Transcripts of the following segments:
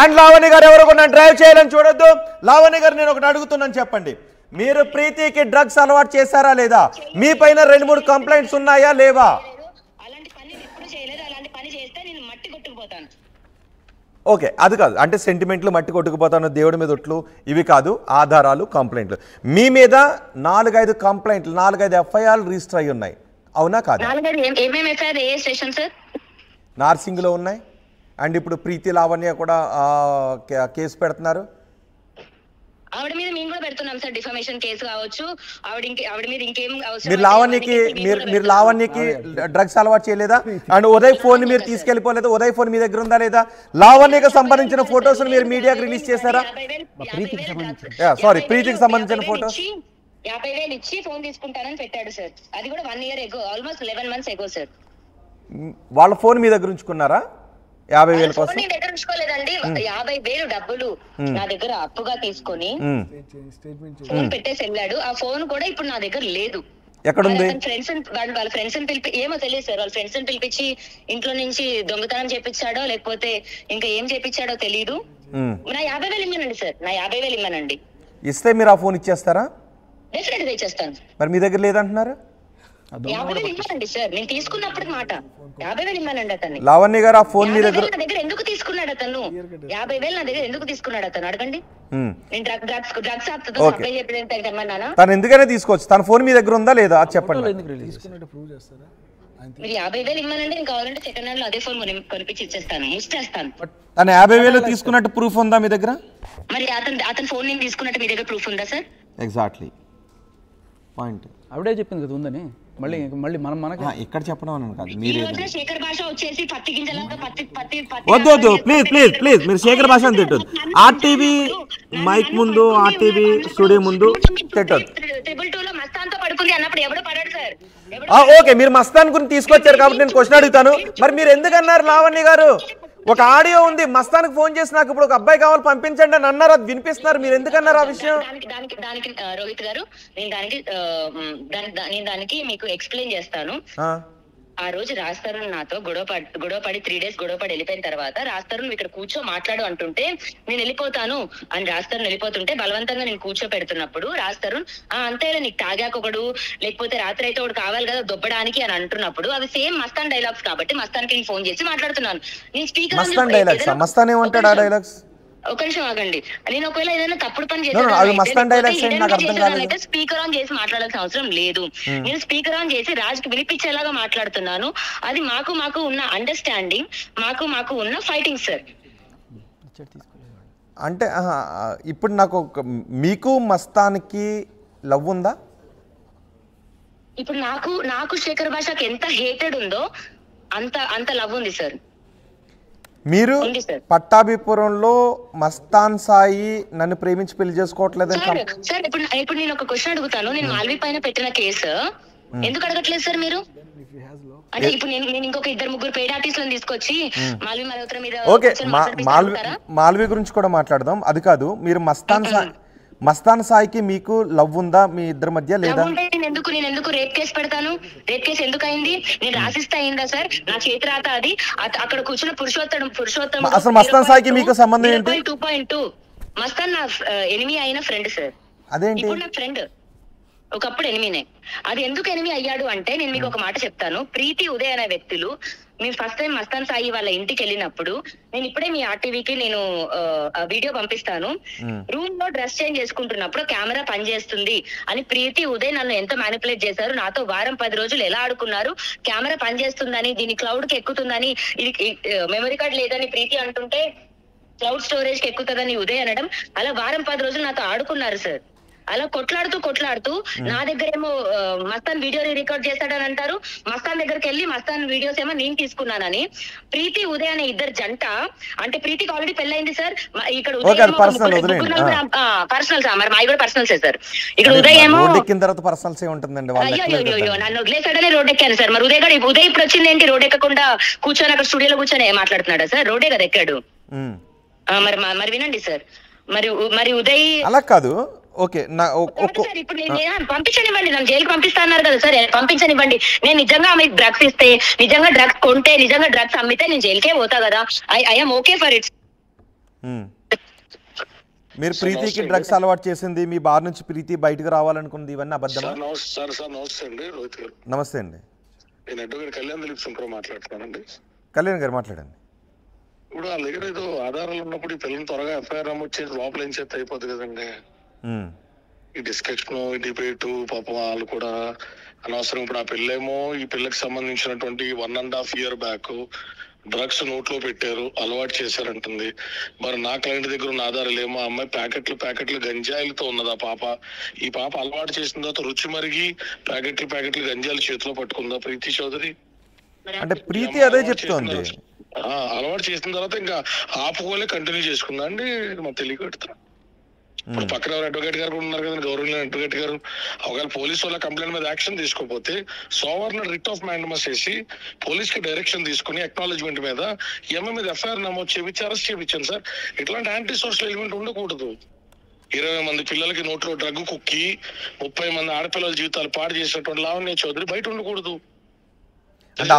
And Lavanya గారు ఎవరు కూడా డ్రైవ్ చేయాలని చూడొద్దు. లావణ్య గారు నేను ఒకటి అడుగుతున్నాను, చెప్పండి, మీరు ప్రీతికి డ్రగ్స్ అలవాటు చేశారా లేదా? మీ పైన 2-3 కంప్లైంట్స్ ఉన్నాయా లేవా? ఓకే, అది కాదు అంటే సెంటిమెంట్లు, మట్టి కొట్టుకుపోతాను, దేవుడి మీద ఒట్లు, ఇవి కాదు ఆధారాలు, కంప్లైంట్లు. మీ మీద 4-5 కంప్లైంట్లు, 4-5 ఎఫ్ఐఆర్లు రిజిస్టర్ అయ్యి ఉన్నాయి, అవునా కాదు? నార్సింగ్లో ఉన్నాయి. అండ్ ఇప్పుడు ప్రీతి లావణ్య కూడా కేసు పెడుతున్నారు. ఆవిడ మీద మేము కూడా పెడుతున్నాం సార్, డిఫమేషన్ కేసు కావచ్చు. ఆవిడ మీద ఇంకేం మీరు లావణ్యకి డ్రగ్స్ అలవాటు చేయలేదా? అండ్ ఉదయ్ ఫోన్ మీరు తీసుకెళ్లిపోలేదా? ఉదయ్ ఫోన్ మీ దగ్గర ఉందా లేదా? లావణ్యకి సంబంధించిన ఫోటోస్ మీరు మీడియాకి రిలీజ్ చేశారా? ప్రీతికి సంబంధించిన ఫోటోస్ 50,000 ఇచ్చి ఫోన్ తీసుకుంటానని పెట్టాడు సార్. అది కూడా 1 year ఎగో, ఆల్మోస్ట్ 11 months ఎగో సార్. వాళ్ళ ఫోన్ మీ దగ్గర ఉంచుకున్నారా 50,000 కోసం? నేను దగ్గర ఉంచుకోలేదండి. 50,000 డబ్బులు నా దగ్గర అప్పుగా తీసుకొని ఫోన్ పెట్టేసి వెళ్ళాడు. ఆ ఫోన్ కూడా ఇప్పుడు నా దగ్గర లేదు. ఎక్కడుంది? వాళ్ళ ఫ్రెండ్స్ ఏమో తెలియదు సార్. వాళ్ళ ఫ్రెండ్స్ పిలిపించి ఇంట్లో నుంచి దొంగతనం చేపించాడో లేకపోతే ఇంకా ఏం చేపించాడో తెలీదు. నా 50,000 ఇమ్మనండి సార్, నా 50,000 ఇమ్మనండి. ఇస్తే మీరు ఆ ఫోన్ ఇచ్చేస్తారా? డెఫినెట్ గా ఇచ్చేస్తాను. మరి మీ దగ్గర లేదంటున్నారు? 50,000 ఇమ్మనండి సార్, నేను తీసుకున్నప్పుడు మాట 50,000 ఇమ్మనండి అతన్ని. లావణ్య గారు ఆ ఫోన్ మీ దగ్గర ఎందుకు తీసుకున్నాడు అతను? 50,000 నా దగ్గర ఎందుకు తీసుకున్నాడు అతను అడగండి. నేను డ్రగ్స్ అప్లై చెప్పినా తను ఎందుకైనా తీసుకోవచ్చు. తన ఫోన్ మీ దగ్గర ఉందా లేదా చెప్పండి. మీరు 50,000 ఇమ్మనండి, నేను కావాలంటే సెకండ్ హ్యాండ్ లో అదే ఫోన్ కొనిపించి ఇచ్చేస్తాను, ముచ్చేస్తాను. తను 50,000 తీసుకున్నట్టు ప్రూఫ్ ఉందా మీ దగ్గర? మరి అతని ఫోన్ నేను తీసుకున్నట్టు మీ దగ్గర ప్రూఫ్ ఉందా సార్? ఎగ్జాక్ట్లీ పాయింట్ ఆవిడే చెప్పింది కదా ఉందని. మళ్ళీ మనకి ఇక్కడ చెప్పడం అని కాదు. మీరు శేఖర్ భాష వచ్చేసి పత్తి గింజలాగా వద్దు ప్లీజ్ మీరు శేఖర్ భాష అని తిట్టదు. ఆర్టీవీ మైక్ ముందు, ఆర్టీవీ స్టూడియో ముందు తిట్టదు. మస్తాన్తో పడుకుంది అన్నప్పుడు ఎవడో పడాడు సార్. ఓకే, మీరు మస్తాన్ గురించి తీసుకొచ్చారు కాబట్టి నేను క్వశ్చన్ అడుగుతాను. మరి మీరు ఎందుకన్నారు లావణ్య గారు? ఒక ఆడియో ఉంది, మస్తాన్కి ఫోన్ చేసి నాకు ఇప్పుడు ఒక అబ్బాయి కావాలి పంపించండి అని అన్నారు, అది వినిపిస్తున్నారు. మీరు ఎందుకన్నారు ఆ విషయం? దానికి రోహిత్ గారు నేను దానికి మీకు ఎక్స్ప్లెయిన్ చేస్తాను. ఆ రోజు రాస్తారు నాతో గొడవపడి 3 days గొడవపడి వెళ్ళిపోయిన తర్వాత రాస్తారు నువ్వు ఇక్కడ కూర్చో మాట్లాడు అంటుంటే నేను వెళ్ళిపోతాను అని రాస్తారు వెళ్ళిపోతుంటే బలవంతంగా నేను కూర్చోపెడుతున్నప్పుడు రాస్తారు అంతే నీకు తాగాక ఒకడు లేకపోతే రాత్రి అయితే ఒకడు కావాలి కదా దొబ్బడానికి అని అంటున్నప్పుడు అవి సేమ్ మస్తాన్ డైలాగ్స్ కాబట్టి మస్తాన్కి నేను ఫోన్ చేసి మాట్లాడుతున్నాను. నేను స్పీకర్ ఒక నిమిషం ఆగండి. నేను ఒకవేళ ఏదైనా తప్పుడు పని చేస్తే స్పీకర్ ఆన్ చేసి మాట్లాడాల్సిన అవసరం లేదు. నేను స్పీకర్ ఆన్ చేసి రాజుకి వినిపించేలాగా మాట్లాడుతున్నాను. అది మాకు ఉన్న అండర్స్టాండింగ్, మాకు ఉన్న ఫైటింగ్ సార్. అంటే ఇప్పుడు నాకు మీకు మస్తాన్కి లవ్ ఉందా? ఇప్పుడు నాకు శేఖర్ భాషకి ఎంత హేటెడ్ ఉందో అంత లవ్ ఉంది సార్. మీరు పట్టాభిపురంలో మస్తాన్ సాయి నన్ను ప్రేమించి పెళ్లి చేసుకోవట్లేదు సార్. ఇప్పుడు నేను ఒక క్వశ్చన్ అడుగుతాను. నేను మాల్వి పైన పెట్టిన కేసు ఎందుకు అడగట్లేదు సార్ మీరు? అంటే ఇప్పుడు నేను ఇంకొక 2-3 పెయిడ్ ఆర్టిస్టులను తీసుకొచ్చి మాల్వి మల్హోత్రా మీద ఓకే మాల్వి గురించి కూడా మాట్లాడదాం. అది కాదు, మీరు మస్తాన్ సాయికి మీకు లవ్ ఉందా మీ ఇద్దరి మధ్య లేదా? నేను ఎందుకు రేప్ కేసు పెడతాను? రేప్ కేసు ఎందుకు అయింది? నేను రాసిస్తా అయిందా సార్? నా చేతి రాత అది. అక్కడ కూర్చున్న పురుషోత్తమ అసలు మస్తాన్ సాయికి మీకు సంబంధం ఏంటి? 2.2 మస్తాన్ నా ఎనిమి అయిన ఫ్రెండ్ సార్. అదేంటి? ఇప్పుడు నా ఫ్రెండ్ ఒకప్పుడు ఎనిమినే. అది ఎందుకు ఎనిమి అయ్యాడు అంటే నేను మీకు ఒక మాట చెప్తాను. ప్రీతి ఉదయ్ అనే వ్యక్తులు మేము ఫస్ట్ టైం మస్తాన్ సాయి వాళ్ళ ఇంటికి వెళ్ళినప్పుడు నేను ఇప్పుడే మీ ఆర్టీవీకి నేను వీడియో పంపిస్తాను. రూమ్ లో డ్రెస్ చేంజ్ చేసుకుంటున్నప్పుడు కెమెరా పనిచేస్తుంది అని ప్రీతి ఉదయ్ నన్ను ఎంత మ్యానిపులేట్ చేశారు. నాతో 10 రోజులు ఎలా ఆడుకున్నారు. కెమెరా పనిచేస్తుందని, దీని క్లౌడ్ కి ఎక్కుతుందని, ఇది మెమరీ కార్డ్ లేదని ప్రీతి అంటుంటే క్లౌడ్ స్టోరేజ్ కి ఎక్కుతుందని ఉదయ్ అనడం, అలా 10 రోజులు నాతో ఆడుకున్నారు సార్. అలా కొట్లాడుతూ నా దగ్గర ఏమో మస్తాన్ వీడియో రికార్డ్ చేస్తాడని అంటారు. మస్తాన్ దగ్గరికి వెళ్ళి మస్తాన్ వీడియోస్ ఏమో నేను తీసుకున్నానని ప్రీతి ఉదయ్ అనే ఇద్దరు జంట. అంటే ప్రీతికి ఆల్రెడీ పెళ్ళైంది సార్. ఇక్కడ పర్సనల్ సార్, మరి మావి కూడా పర్సనల్సే సార్. ఇక్కడ ఉదయ్ ఏమో అయ్యో నన్ను వదిలేసాడనే రోడ్ ఎక్కాను సార్. మరి ఉదయ్ ఇప్పుడు వచ్చింది ఏంటి? రోడ్ ఎక్కకుండా కూర్చొని అక్కడ స్టూడియోలో కూర్చొని మాట్లాడుతున్నాడా సార్? రోడే కదా ఎక్కాడు. మరి వినండి సార్, మరి ఉదయ్ అలా కాదు. ఓకే ఇప్పుడు పంపించనివ్వండి, నన్ను జైలుకి పంపిస్తా అన్నారు కదా సార్, పంపించనివ్వండి. నేను నిజంగా ఆమె డ్రగ్స్ ఇస్తే, నిజంగా డ్రగ్స్ కొంటే, నిజంగా డ్రగ్స్ అమ్మితే నేను జైలుకే పోతా కదా. I'm okay for it. మీరు ప్రీతికి డ్రగ్స్ అలవాటు చేసింది, మీ బార్ నుంచి ప్రీతి బయటకు రావాలనుకుంది, ఇవన్నీ అబద్ధమా? సార్ నమస్తే అండి, రోహిత్ గారు. నమస్తే అండి. నేను అడ్వకేట్ కళ్యాణ్ దిలీప్ శంకర్ మాట్లాడుతున్నానండి. కళ్యాణ్ గారు మాట్లాడండి. ఇప్పుడు వాళ్ళ దగ్గర ఏదో ఆధారాలు ఉన్నప్పుడు ఈ పిల్లలు త్వరగా ఎఫ్ఐఆర్ నమోదు చేసి లోపల ఏం చేస్తే అయిపోతుంది కదండి. ఈ డిస్కషన్, ఈ డిబేటు, పాపం వాళ్ళు కూడా అనవసరం. ఇప్పుడు ఆ పిల్లేమో ఈ పిల్లకి సంబంధించినటువంటి 1.5 year బ్యాక్ డ్రగ్స్ నోట్లో పెట్టారు, అలవాటు చేశారంటుంది. మరి నా క్లయింట్ దగ్గర ఉన్న ఆధారాలు ఏమో అమ్మాయి ప్యాకెట్లు గంజాయిలతో ఉన్నదా పాప. ఈ పాప అలవాటు చేసిన తర్వాత రుచి మరిగి ప్యాకెట్లు గంజాయిలు చేతిలో పట్టుకుందా ప్రీతి చౌదరి? అంటే ప్రీతి అదే చెప్తోంది. అలవాటు చేసిన తర్వాత ఇంకా ఆపుకోలే కంటిన్యూ చేసుకుందా అండి? మాకు తెలియకడుతున్నా. ఇప్పుడు పక్కన అడ్వకేట్ గారు కూడా ఉన్నారు కదండి, గౌరవ అడ్వకేట్ గారు. ఒకవేళ పోలీసు వాళ్ళ కంప్లైంట్ మీద యాక్షన్ తీసుకోకపోతే సోవర్ణ రిట్ ఆఫ్ మ్యాండమస్ చేసి పోలీస్ కి డైరెక్షన్ తీసుకుని అక్నాలజ్మెంట్ మీద ఎంఐ మీద ఎఫ్ఐఆర్ నమోదు చేయించి అరెస్ట్ చేయించాను సార్. ఇట్లాంటి యాంటీ సోషల్ ఎలిమెంట్ ఉండకూడదు. 20 మంది పిల్లలకి నోట్లో డ్రగ్ కుక్కి 30 మంది ఆడపిల్లల జీవితాలు పాడు చేసినటువంటి లావణ్య చౌదరి బయట ఉండకూడదు. అంటే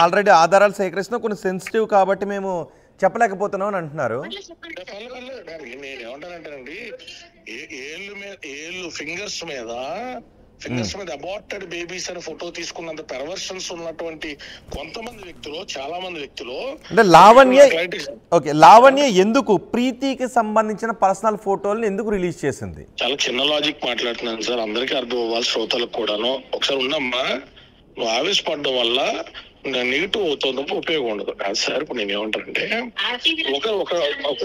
ఆల్రెడీ ఆధారాలు సేకరిస్తున్నా, కొన్ని సెన్సిటివ్ కాబట్టి మేము చెప్పలేకపోతున్నాం అని అంటున్నారు. నేను ఏమంటానంటేనండి, ఏళ్ళు ఫింగర్స్ మీద అబార్టెడ్ బేబీస్ అనే ఫోటో తీసుకున్నంత పెర్వర్షన్స్ ఉన్నటువంటి కొంతమంది వ్యక్తులు, చాలా మంది వ్యక్తులు. అంటే లావణ్య ఎందుకు ప్రీతికి సంబంధించిన పర్సనల్ ఫోటోలను ఎందుకు రిలీజ్ చేసింది? చాలా చిన్న లాజిక్ మాట్లాడుతున్నాను సార్, అందరికీ అర్థం అవ్వాలి, శ్రోతలకు కూడాను. ఒకసారి ఉండమ్మా, నువ్వు ఆవేశపడడం వల్ల నెగిటివ్ అవుతుంది, ఉపయోగం ఉండదు. కాదు సార్, ఇప్పుడు నేను ఏమంటానంటే ఒక